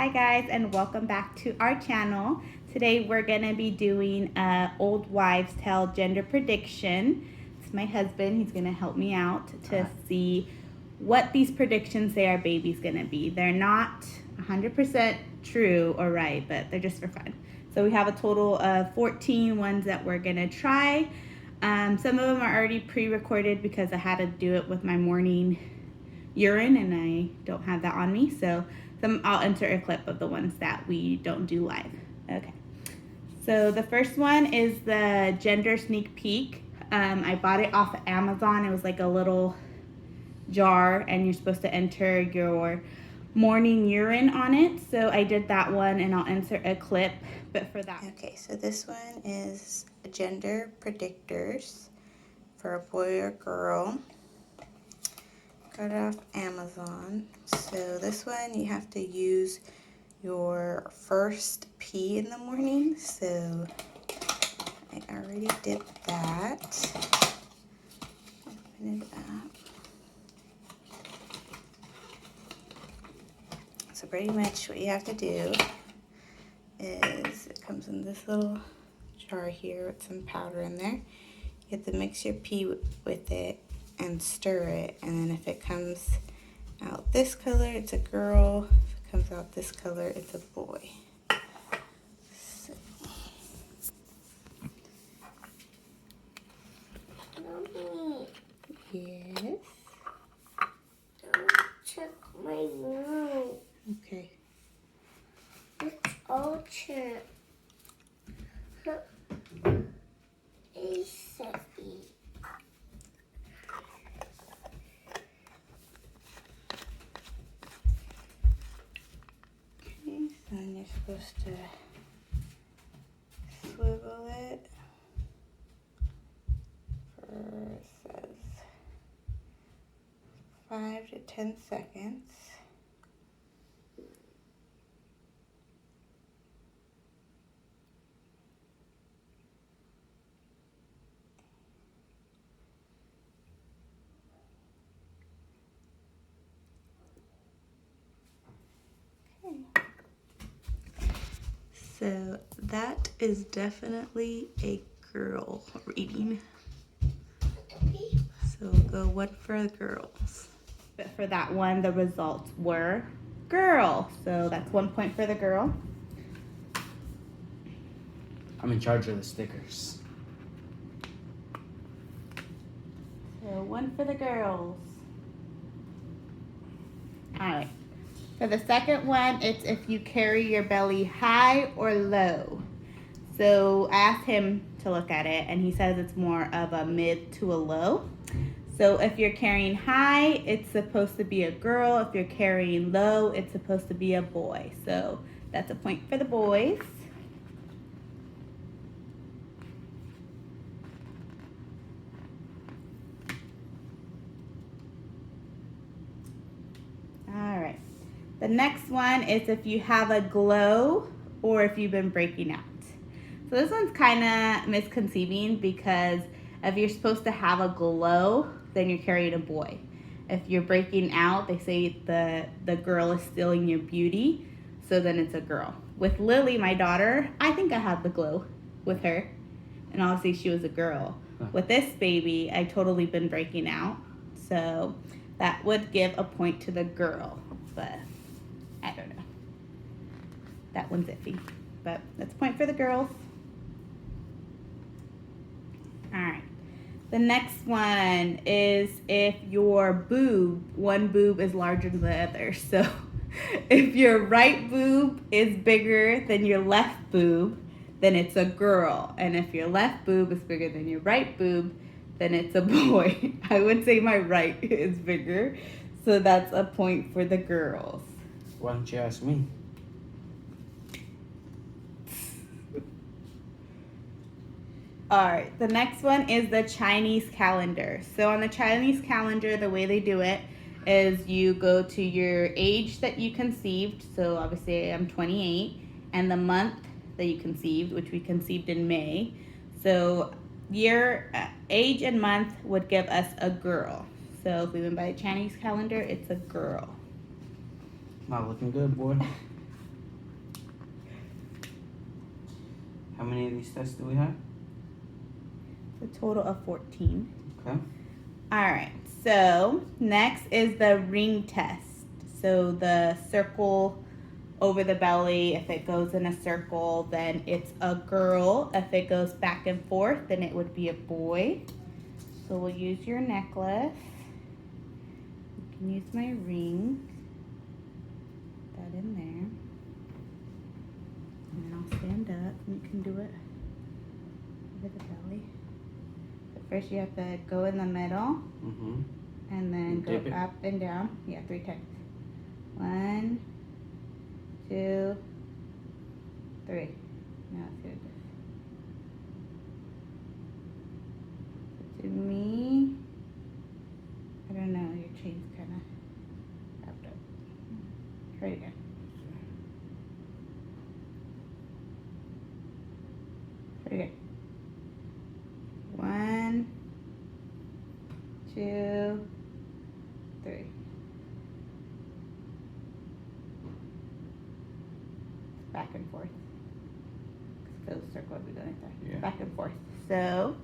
Hi guys, and welcome back to our channel. Today we're gonna be doing a old wives tale gender prediction. It's my husband. He's gonna help me out to see what these predictions say our baby's gonna be. They're not 100% true or right, but they're just for fun. So we have a total of 14 ones that we're gonna try. Some of them are already pre-recorded because I had to do it with my morning urine and I don't have that on me, so I'll insert a clip of the ones that we don't do live. Okay, so the first one is the gender sneak peek. I bought it off of Amazon. It was like a little jar and you're supposed to enter your morning urine on it, so I did that one and I'll insert a clip. But for that, okay, so this one is gender predictors for a boy or girl. Got it off Amazon. So this one you have to use your first pee in the morning. So I already did that. Open it up. So pretty much what you have to do is it comes in this little jar here with some powder in there. You have to mix your pee with it and stir it, and then if it comes out this color, it's a girl. If it comes out this color, it's a boy. So. Mommy. Yes. Don't check my nose. Okay. It's all check. It's Okay, so then you're supposed to swivel it for, it says, 5 to 10 seconds. So that is definitely a girl reading. So we'll go one for the girls. but for that one, the results were girl. So that's 1 point for the girl. I'm in charge of the stickers. So 1 for the girls. All right. For the second one, it's if you carry your belly high or low. So I asked him to look at it, and he says it's more of a mid to a low. So if you're carrying high, it's supposed to be a girl. If you're carrying low, it's supposed to be a boy. So that's a point for the boys. All right. The next one is if you have a glow or if you've been breaking out. So this one's kind of misconceiving because if you're supposed to have a glow, then you're carrying a boy. If you're breaking out, they say the girl is stealing your beauty, so then it's a girl. With Lily, my daughter, I think I have the glow with her, and obviously she was a girl. With this baby, I totally been breaking out, so that would give a point to the girl, but I don't know. That one's iffy, but that's a point for the girls. All right. The next one is if your one boob is larger than the other. So if your right boob is bigger than your left boob, then it's a girl. And if your left boob is bigger than your right boob, then it's a boy. I would say my right is bigger, so that's a point for the girls. Why don't you ask me? All right, the next one is the Chinese calendar. So on the Chinese calendar, the way they do it is you go to your age that you conceived. So obviously I'm 28, and the month that you conceived, which we conceived in May. So year, age, and month would give us a girl. So if we went by the Chinese calendar, it's a girl. Not looking good, boy. How many of these tests do we have? It's a total of 14. Okay. All right, so next is the ring test. So the circle over the belly, if it goes in a circle, then it's a girl. If it goes back and forth, then it would be a boy. So we'll use your necklace. You can use my ring. Put that in there. And then I'll stand up and you can do it over the belly. But first you have to go in the middle Mm-hmm. and then go Dip it. up and down. Yeah, 3 times. 1, 2, 3. Now let's do this. To me, I don't know, your chain's kind of wrapped up. Try it again. Try it again. 1, 2, 3. Back and forth. So the circle would be going there. Yeah. Back and forth. So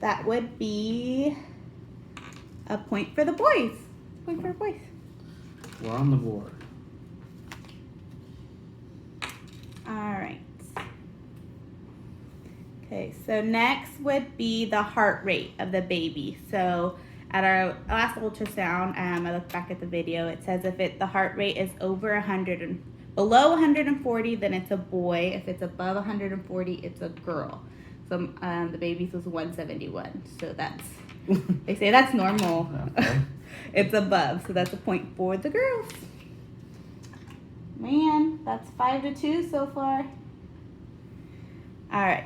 that would be a point for the boys. Point for the boys. We're on the board. All right. Okay, so next would be the heart rate of the baby. So at our last ultrasound, I looked back at the video. It says if the heart rate is over 100 and below 140, then it's a boy. If it's above 140, it's a girl. So the baby's was 171. So that's they say that's normal. Okay. It's above, so that's a point for the girls. Man, that's 5-2 so far. All right.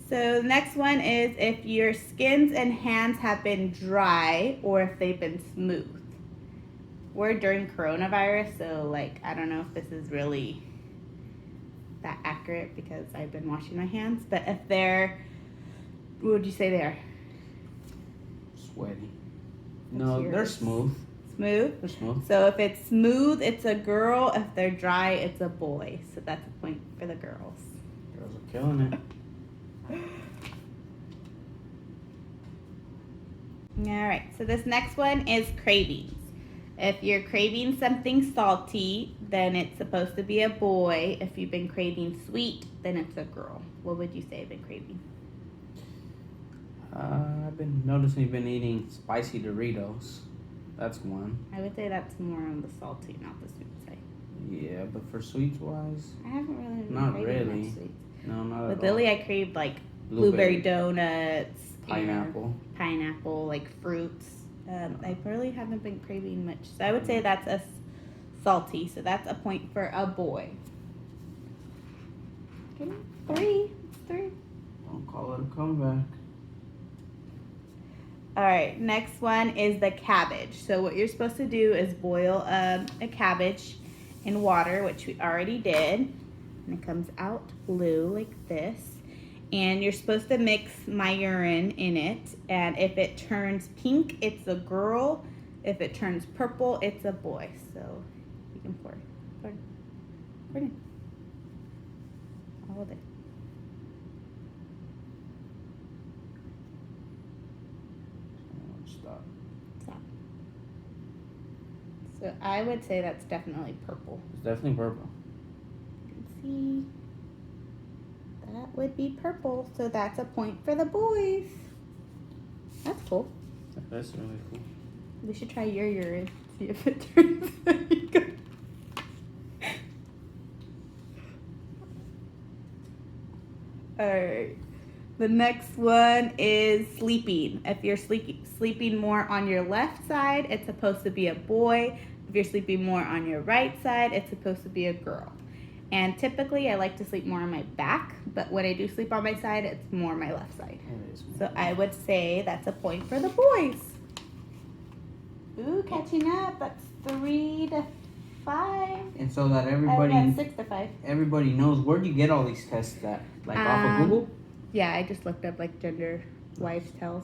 So the next one is if your skins and hands have been dry or if they've been smooth. We're during coronavirus, so like I don't know if this is really that accurate because I've been washing my hands. But if they're, what would you say they are? Sweaty. What's No, they're yours? smooth. Smooth. They're smooth. So if it's smooth, it's a girl. If they're dry, it's a boy. So that's a point for the girls. Girls are killing it. All right, so this next one is cravings. If you're craving something salty, then it's supposed to be a boy. If you've been craving sweet, then it's a girl. What would you say you've been craving? I've been noticing you've been eating spicy Doritos. That's one. I would say that's more on the salty, not the sweet side. Yeah, but for sweets wise, I haven't really been Not craving really. much sweets. no, not With at all. Lily, I craved like blueberry donuts, Pineapple. pineapple, like fruits. I really haven't been craving much. So I would say that's a salty. So that's a point for a boy. Okay, 3. It's 3. Don't call it a comeback. All right, next one is the cabbage. So what you're supposed to do is boil a cabbage in water, which we already did. And it comes out blue like this. And you're supposed to mix my urine in it. And if it turns pink, it's a girl. If it turns purple, it's a boy. So you can pour it in. All of it. Stop. Stop. So I would say that's definitely purple. It's definitely purple. You can see that would be purple. So that's a point for the boys. That's cool. That's really cool. We should try your urine. See if it turns pink. Alright. The next one is sleeping. If you're sleeping more on your left side, it's supposed to be a boy. If you're sleeping more on your right side, it's supposed to be a girl. And typically I like to sleep more on my back, but when I do sleep on my side, it's more my left side. It is. So I would say that's a point for the boys. Ooh, catching up. That's 3 to 5. And so that That's 6 to 5. everybody knows, where'd you get all these tests at? Like off of Um, Google? Yeah, I just looked up like gender wives tells,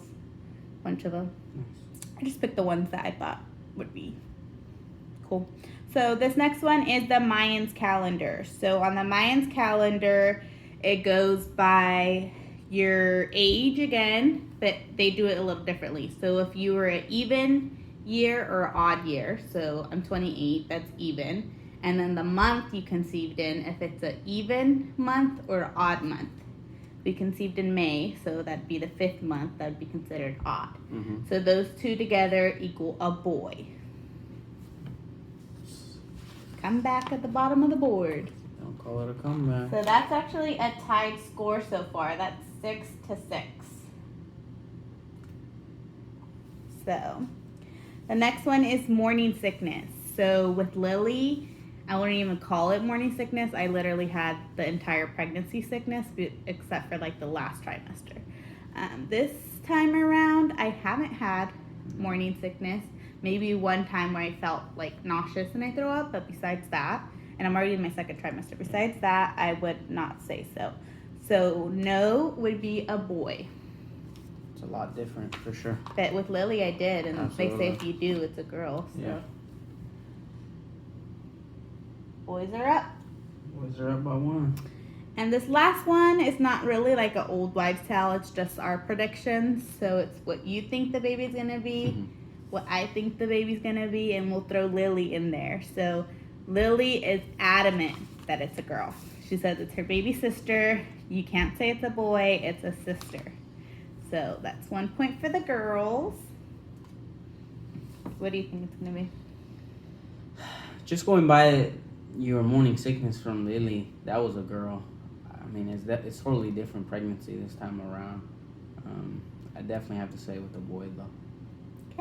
bunch of them. Nice. I just picked the ones that I thought would be cool. So this next one is the Mayans calendar. So on the Mayans calendar, it goes by your age again, but they do it a little differently. So if you were an even year or odd year, so I'm 28, that's even. And then the month you conceived in, if it's an even month or odd month. We conceived in May, so that'd be the 5th month, that'd be considered odd. Mm-hmm. So those two together equal a boy. Come back at the bottom of the board. Don't call it a comeback. So that's actually a tied score so far. That's 6-6. So the next one is morning sickness. So with Lily, I wouldn't even call it morning sickness. I literally had the entire pregnancy sickness except for like the last trimester. This time around, I haven't had morning sickness. Maybe one time where I felt like nauseous and I throw up, but besides that, and I'm already in my 2nd trimester, besides that, I would not say so. So no would be a boy. It's a lot different for sure. But with Lily, I did, and Absolutely. they say if you do, it's a girl. So. Yeah. Boys are up. Boys are up by 1. And this last one is not really like an old wives' tale. It's just our predictions. So it's what you think the baby's going to be, Mhm. what I think the baby's going to be, and we'll throw Lily in there. So Lily is adamant that it's a girl. She says it's her baby sister. You can't say it's a boy. It's a sister. So that's 1 point for the girls. What do you think it's going to be? Just going by your morning sickness from Lily, that was a girl. I mean, it's totally different pregnancy this time around. I definitely have to say with the boy though.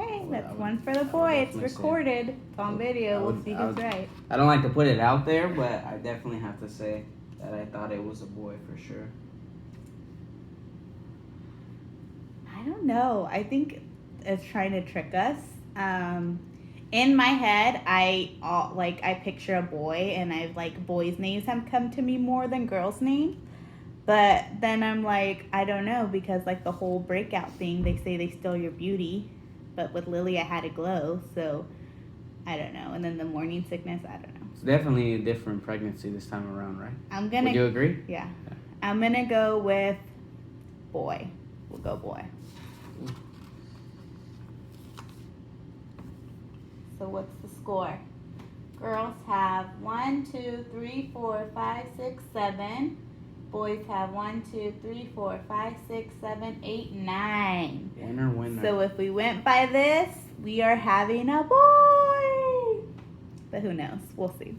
Okay, I that's would- one for the I would boy. It's definitely say- recorded. It's on video. I We'll would- see I who's would- right. I don't like to put it out there, but I definitely have to say that I thought it was a boy for sure. I don't know. I think it's trying to trick us. In my head, I picture a boy, and I've like boys' names have come to me more than girls' names. But then I'm like, I don't know, because like the whole breakout thing, they say they steal your beauty, but with Lily, I had a glow, so I don't know. And then the morning sickness, I don't know. It's definitely a different pregnancy this time around, right? I'm Would gonna you agree? Yeah. I'm going to go with boy. We'll go boy. So what's the score? Girls have 1, 2, 3, 4, 5, 6, 7. Boys have 1, 2, 3, 4, 5, 6, 7, 8, 9. Winner. So if we went by this, we are having a boy. But who knows? We'll see.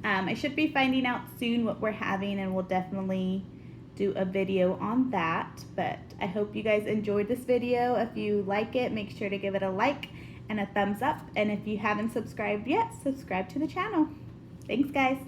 I should be finding out soon what we're having, and we'll definitely do a video on that. But I hope you guys enjoyed this video. If you like it, make sure to give it a like and a thumbs up. And if you haven't subscribed yet, subscribe to the channel. Thanks, guys.